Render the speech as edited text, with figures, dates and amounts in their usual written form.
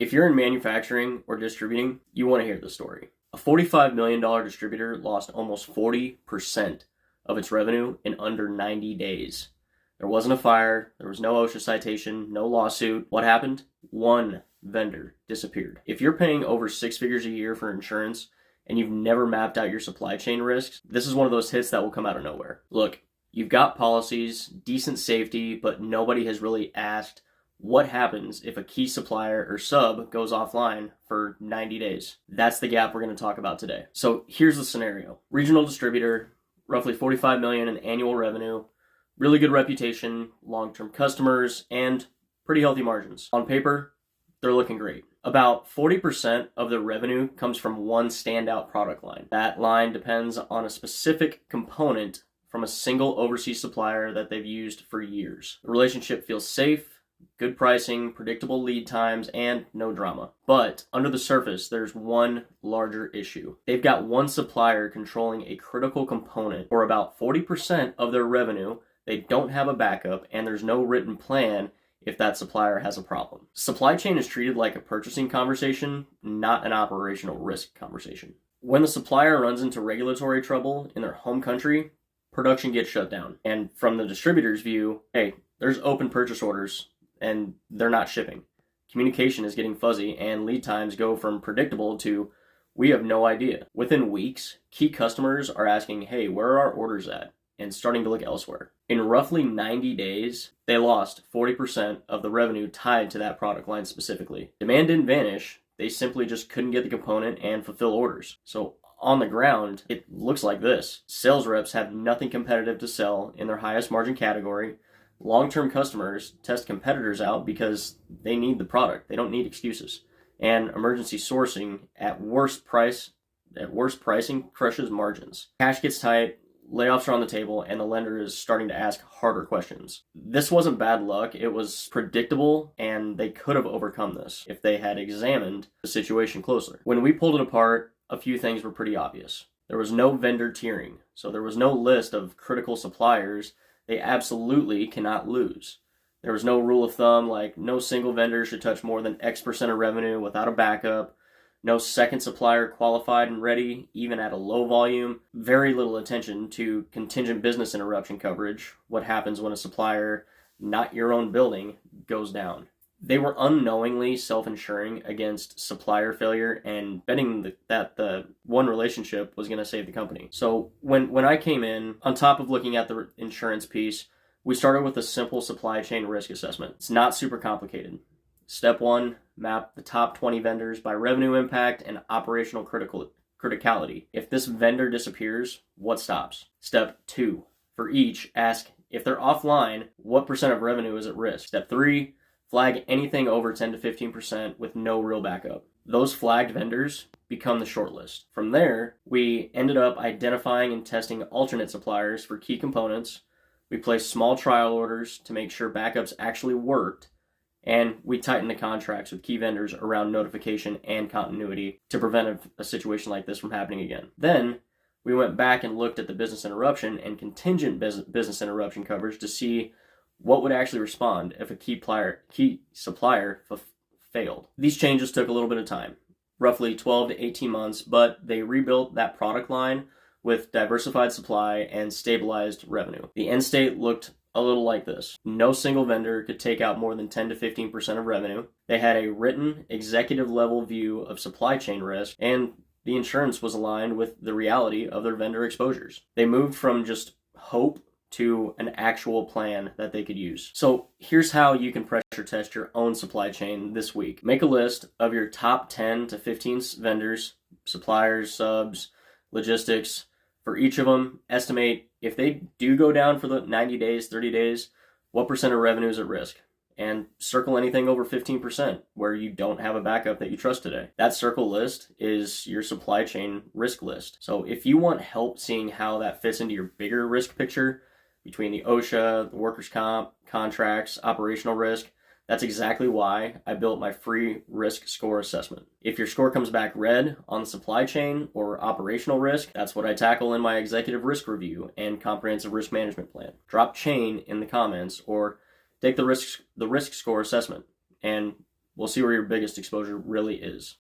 If you're in manufacturing or distributing, you want to hear the story. A $45 million distributor lost almost 40% of its revenue in under 90 days. There wasn't a fire, there was no OSHA citation, no lawsuit. What happened? One vendor disappeared. If you're paying over 6 figures a year for insurance and you've never mapped out your supply chain risks, this is one of those hits that will come out of nowhere. Look, you've got policies, decent safety, but nobody has really asked what happens if a key supplier or sub goes offline for 90 days. That's the gap we're going to talk about today. So here's the scenario. Regional distributor, roughly $45 million in annual revenue, really good reputation, long-term customers, and pretty healthy margins. On paper, they're looking great. About 40% of their revenue comes from one standout product line. That line depends on a specific component from a single overseas supplier that they've used for years. The relationship feels safe, good pricing, predictable lead times, and no drama. But under the surface, there's one larger issue. They've got one supplier controlling a critical component for about 40% of their revenue. They don't have a backup, and there's no written plan if that supplier has a problem. Supply chain is treated like a purchasing conversation, not an operational risk conversation. When the supplier runs into regulatory trouble in their home country, production gets shut down. And from the distributor's view, hey, there's open purchase orders and they're not shipping. Communication is getting fuzzy and lead times go from predictable to we have no idea. Within weeks, key customers are asking, hey, where are our orders at? And starting to look elsewhere. In roughly 90 days, they lost 40% of the revenue tied to that product line specifically. Demand didn't vanish, they simply just couldn't get the component and fulfill orders. So on the ground, it looks like this. Sales reps have nothing competitive to sell in their highest margin category. Long-term customers test competitors out because they need the product. They don't need excuses. And emergency sourcing at worst pricing crushes margins. Cash gets tight, layoffs are on the table, and the lender is starting to ask harder questions. This wasn't bad luck. It was predictable, and they could have overcome this if they had examined the situation closer. When we pulled it apart, a few things were pretty obvious. There was no vendor tiering, so there was no list of critical suppliers they absolutely cannot lose. There was no rule of thumb like no single vendor should touch more than X% of revenue without a backup. No second supplier qualified and ready, even at a low volume. Very little attention to contingent business interruption coverage. What happens when a supplier, not your own building, goes down. They were unknowingly self-insuring against supplier failure and betting that the one relationship was going to save the company. So when I came in, on top of looking at the insurance piece, we started with a simple supply chain risk assessment. It's not super complicated. Step 1, map the top 20 vendors by revenue impact and operational criticality. If this vendor disappears, what stops? Step 2, for each, ask if they're offline, what % of revenue is at risk? Step 3, flag anything over 10 to 15% with no real backup. Those flagged vendors become the shortlist. From there, we ended up identifying and testing alternate suppliers for key components. We placed small trial orders to make sure backups actually worked. And we tightened the contracts with key vendors around notification and continuity to prevent a situation like this from happening again. Then we went back and looked at the business interruption and contingent business interruption coverage to see what would actually respond if a key supplier failed. These changes took a little bit of time, roughly 12 to 18 months, but they rebuilt that product line with diversified supply and stabilized revenue. The end state looked a little like this. No single vendor could take out more than 10 to 15% of revenue. They had a written executive level view of supply chain risk, and the insurance was aligned with the reality of their vendor exposures. They moved from just hope to an actual plan that they could use. So here's how you can pressure test your own supply chain this week. Make a list of your top 10 to 15 vendors, suppliers, subs, logistics. For each of them, estimate if they do go down for the 90 days, 30 days, what % of revenue is at risk? And circle anything over 15% where you don't have a backup that you trust today. That circle list is your supply chain risk list. So if you want help seeing how that fits into your bigger risk picture between the OSHA, the workers' comp, contracts, operational risk, that's exactly why I built my free risk score assessment. If your score comes back red on the supply chain or operational risk, that's what I tackle in my executive risk review and comprehensive risk management plan. Drop chain in the comments or take the risk score assessment. And We'll see where your biggest exposure really is.